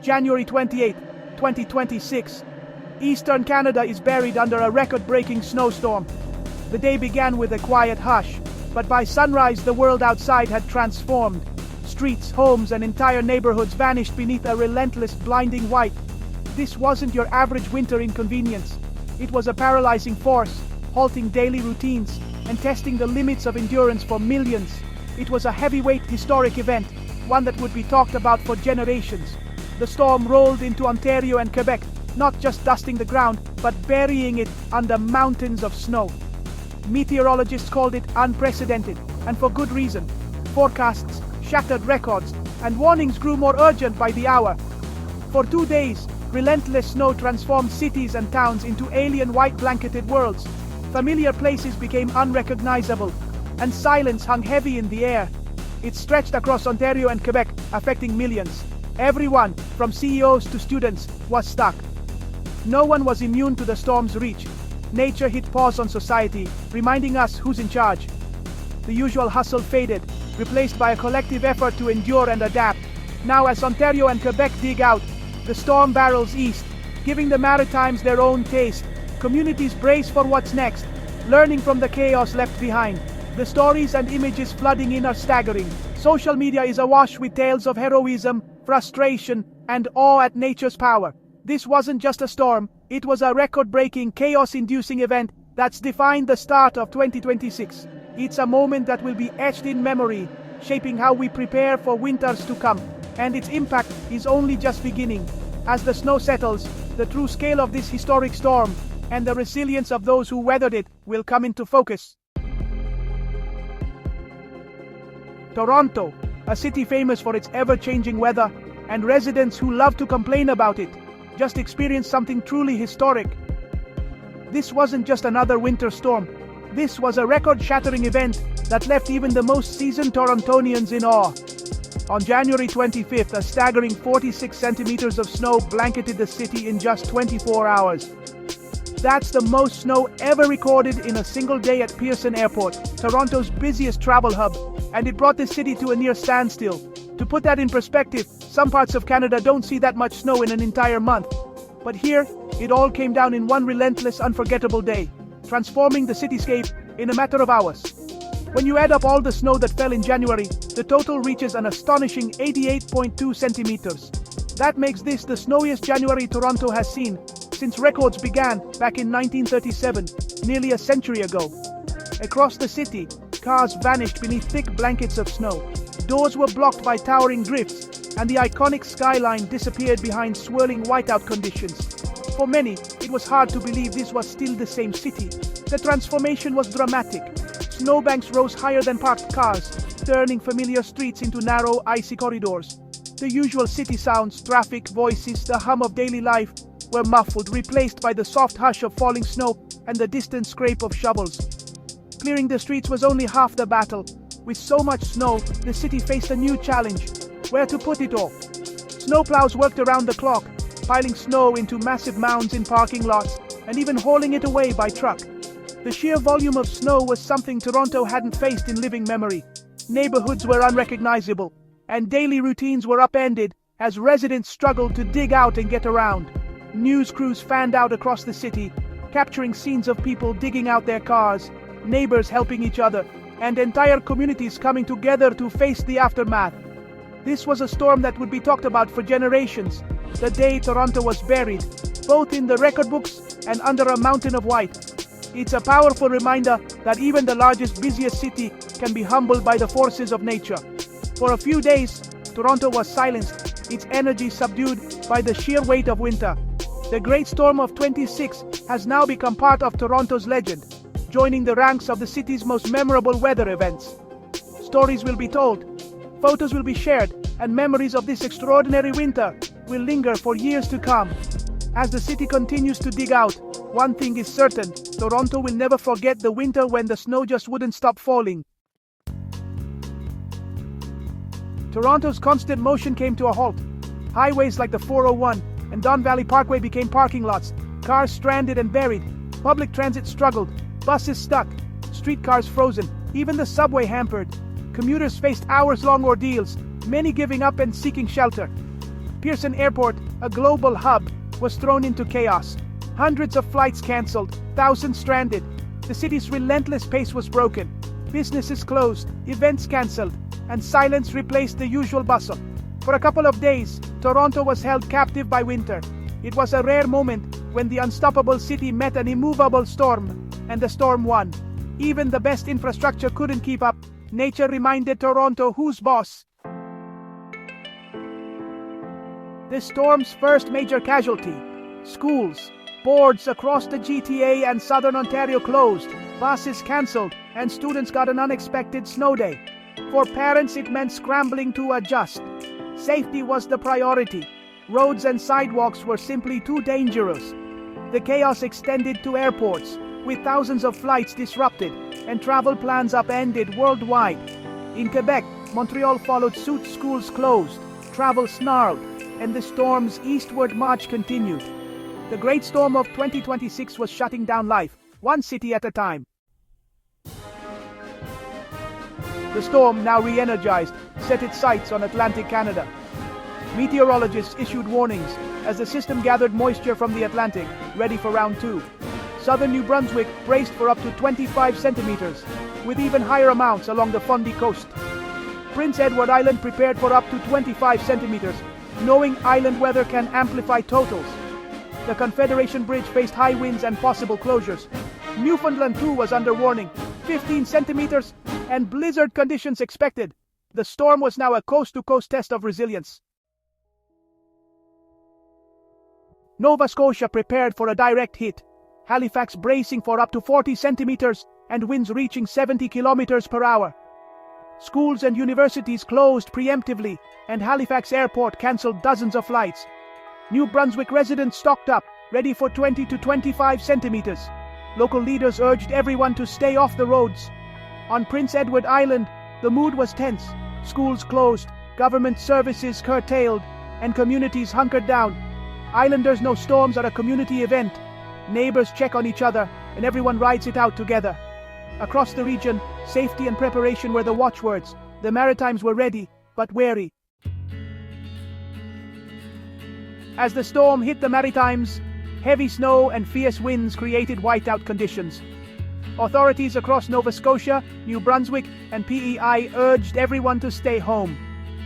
January 28, 2026. Eastern Canada is buried under a record-breaking snowstorm. The day began with a quiet hush, but by sunrise the world outside had transformed. Streets, homes, and entire neighborhoods vanished beneath a relentless, blinding white. This wasn't your average winter inconvenience. It was a paralyzing force, halting daily routines and testing the limits of endurance for millions. It was a heavyweight historic event, one that would be talked about for generations. The storm rolled into Ontario and Quebec, not just dusting the ground, but burying it under mountains of snow. Meteorologists called it unprecedented, and for good reason. Forecasts shattered records, and warnings grew more urgent by the hour. For 2 days, relentless snow transformed cities and towns into alien white-blanketed worlds. Familiar places became unrecognizable, and silence hung heavy in the air. It stretched across Ontario and Quebec, affecting millions. Everyone, from CEOs to students, was stuck. No one was immune to the storm's reach. Nature hit pause on society, reminding us who's in charge. The usual hustle faded, replaced by a collective effort to endure and adapt. Now, as Ontario and Quebec dig out, the storm barrels east, giving the Maritimes their own taste. Communities brace for what's next, learning from the chaos left behind. The stories and images flooding in are staggering. Social media is awash with tales of heroism, frustration, and awe at nature's power. This wasn't just a storm, it was a record-breaking, chaos-inducing event that's defined the start of 2026. It's a moment that will be etched in memory, shaping how we prepare for winters to come. And its impact is only just beginning. As the snow settles, the true scale of this historic storm and the resilience of those who weathered it will come into focus. Toronto, a city famous for its ever-changing weather, and residents who love to complain about it, just experienced something truly historic. This wasn't just another winter storm. This was a record-shattering event that left even the most seasoned Torontonians in awe. On January 25th, a staggering 46 centimeters of snow blanketed the city in just 24 hours. That's the most snow ever recorded in a single day at Pearson Airport, Toronto's busiest travel hub, and it brought the city to a near standstill. To put that in perspective, some parts of Canada don't see that much snow in an entire month. But here, it all came down in one relentless, unforgettable day, transforming the cityscape in a matter of hours. When you add up all the snow that fell in January, the total reaches an astonishing 88.2 centimeters. That makes this the snowiest January Toronto has seen since records began back in 1937, nearly a century ago. Across the city, cars vanished beneath thick blankets of snow. Doors were blocked by towering drifts, and the iconic skyline disappeared behind swirling whiteout conditions. For many, it was hard to believe this was still the same city. The transformation was dramatic. Snowbanks rose higher than parked cars, turning familiar streets into narrow, icy corridors. The usual city sounds, traffic, voices, the hum of daily life, were muffled, replaced by the soft hush of falling snow and the distant scrape of shovels. Clearing the streets was only half the battle. With so much snow, the city faced a new challenge: where to put it all. Snowplows worked around the clock, piling snow into massive mounds in parking lots, and even hauling it away by truck. The sheer volume of snow was something Toronto hadn't faced in living memory. Neighborhoods were unrecognizable, and daily routines were upended as residents struggled to dig out and get around. News crews fanned out across the city, capturing scenes of people digging out their cars, neighbors helping each other, and entire communities coming together to face the aftermath. This was a storm that would be talked about for generations, the day Toronto was buried, both in the record books and under a mountain of white. It's a powerful reminder that even the largest, busiest city can be humbled by the forces of nature. For a few days, Toronto was silenced, its energy subdued by the sheer weight of winter. The Great Storm of 26 has now become part of Toronto's legend, joining the ranks of the city's most memorable weather events. Stories will be told, photos will be shared, and memories of this extraordinary winter will linger for years to come. As the city continues to dig out, one thing is certain: Toronto will never forget the winter when the snow just wouldn't stop falling. Toronto's constant motion came to a halt. Highways like the 401 and Don Valley Parkway became parking lots, cars stranded and buried, public transit struggled, buses stuck, streetcars frozen, even the subway hampered. Commuters faced hours-long ordeals, many giving up and seeking shelter. Pearson Airport, a global hub, was thrown into chaos. Hundreds of flights cancelled, thousands stranded. The city's relentless pace was broken. Businesses closed, events cancelled, and silence replaced the usual bustle. For a couple of days, Toronto was held captive by winter. It was a rare moment when the unstoppable city met an immovable storm, and the storm won. Even the best infrastructure couldn't keep up. Nature reminded Toronto who's boss. The storm's first major casualty: schools. Boards across the GTA and southern Ontario closed, buses cancelled, and students got an unexpected snow day. For parents, it meant scrambling to adjust. Safety was the priority. Roads and sidewalks were simply too dangerous. The chaos extended to airports, with thousands of flights disrupted and travel plans upended worldwide. In Quebec, Montreal followed suit, schools closed, travel snarled, and the storm's eastward march continued. The great storm of 2026 was shutting down life, one city at a time. The storm, now re-energized, set its sights on Atlantic Canada. Meteorologists issued warnings as the system gathered moisture from the Atlantic, ready for round 2. Southern New Brunswick braced for up to 25 centimeters, with even higher amounts along the Fundy coast. Prince Edward Island prepared for up to 25 centimeters, knowing island weather can amplify totals. The Confederation Bridge faced high winds and possible closures. Newfoundland too was under warning, 15 centimeters, and blizzard conditions expected. The storm was now a coast-to-coast test of resilience. Nova Scotia prepared for a direct hit. Halifax bracing for up to 40 centimeters and winds reaching 70 kilometers per hour. Schools and universities closed preemptively, and Halifax Airport cancelled dozens of flights. New Brunswick residents stocked up, ready for 20 to 25 centimeters. Local leaders urged everyone to stay off the roads. On Prince Edward Island, the mood was tense. Schools closed, government services curtailed, and communities hunkered down. Islanders know storms are a community event. Neighbors check on each other, and everyone rides it out together. Across the region, safety and preparation were the watchwords. The Maritimes were ready, but wary. As the storm hit the Maritimes, heavy snow and fierce winds created whiteout conditions. Authorities across Nova Scotia, New Brunswick, and PEI urged everyone to stay home.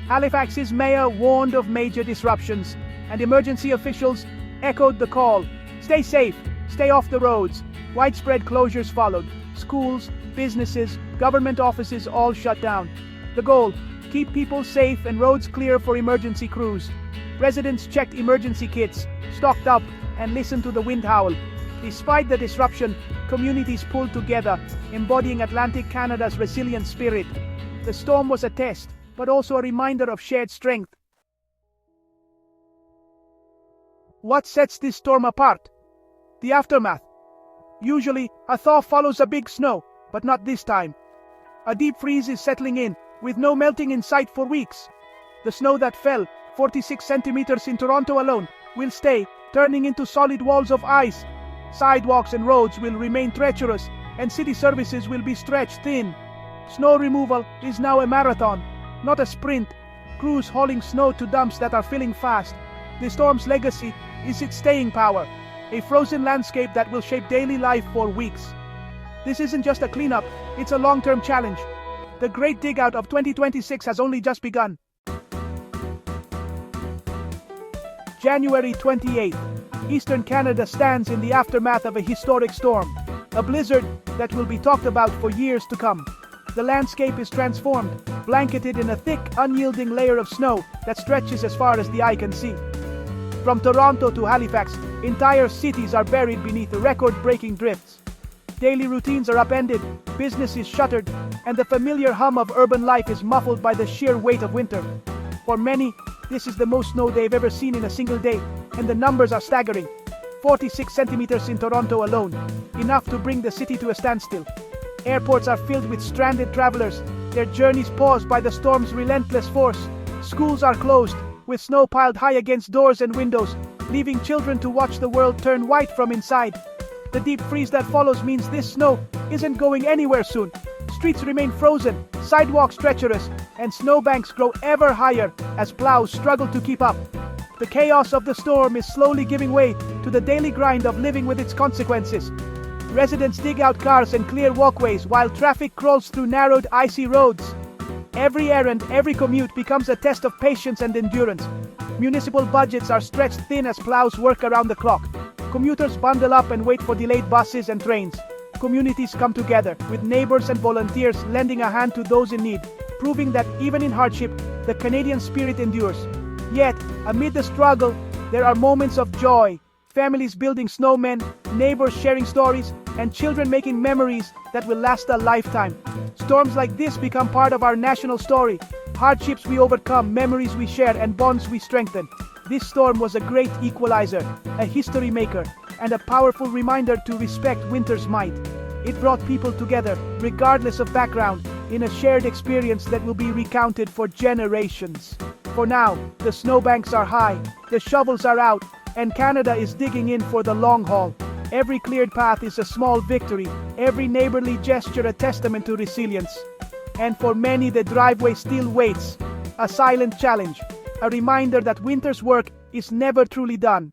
Halifax's mayor warned of major disruptions, and emergency officials echoed the call. Stay safe, stay off the roads. Widespread closures followed. Schools, businesses, government offices all shut down. The goal: keep people safe and roads clear for emergency crews. Residents checked emergency kits, stocked up, and listened to the wind howl. Despite the disruption, communities pulled together, embodying Atlantic Canada's resilient spirit. The storm was a test, but also a reminder of shared strength. What sets this storm apart? The aftermath. Usually, a thaw follows a big snow, but not this time. A deep freeze is settling in, with no melting in sight for weeks. The snow that fell, 46 centimeters in Toronto alone, will stay, turning into solid walls of ice. Sidewalks and roads will remain treacherous, and city services will be stretched thin. Snow removal is now a marathon, not a sprint. Crews hauling snow to dumps that are filling fast. The storm's legacy is its staying power, a frozen landscape that will shape daily life for weeks. This isn't just a cleanup, it's a long-term challenge. The great dig-out of 2026 has only just begun. January 28th, Eastern Canada stands in the aftermath of a historic storm, a blizzard that will be talked about for years to come. The landscape is transformed, blanketed in a thick, unyielding layer of snow that stretches as far as the eye can see. From Toronto to Halifax, entire cities are buried beneath record-breaking drifts. Daily routines are upended, businesses shuttered, and the familiar hum of urban life is muffled by the sheer weight of winter. For many, this is the most snow they've ever seen in a single day, and the numbers are staggering. 46 centimeters in Toronto alone, enough to bring the city to a standstill. Airports are filled with stranded travelers, their journeys paused by the storm's relentless force. Schools are closed, with snow piled high against doors and windows, leaving children to watch the world turn white from inside. The deep freeze that follows means this snow isn't going anywhere soon. Streets remain frozen, sidewalks treacherous, and snowbanks grow ever higher as plows struggle to keep up. The chaos of the storm is slowly giving way to the daily grind of living with its consequences. Residents dig out cars and clear walkways while traffic crawls through narrowed, icy roads. Every errand, every commute becomes a test of patience and endurance. Municipal budgets are stretched thin as plows work around the clock. Commuters bundle up and wait for delayed buses and trains. Communities come together, with neighbors and volunteers lending a hand to those in need, proving that even in hardship, the Canadian spirit endures. Yet, amid the struggle, there are moments of joy. Families building snowmen, neighbors sharing stories, and children making memories that will last a lifetime. Storms like this become part of our national story. Hardships we overcome, memories we share, and bonds we strengthen. This storm was a great equalizer, a history maker, and a powerful reminder to respect winter's might. It brought people together, regardless of background, in a shared experience that will be recounted for generations. For now, the snowbanks are high, the shovels are out, and Canada is digging in for the long haul. Every cleared path is a small victory, every neighborly gesture a testament to resilience. And for many, the driveway still waits, a silent challenge, a reminder that winter's work is never truly done.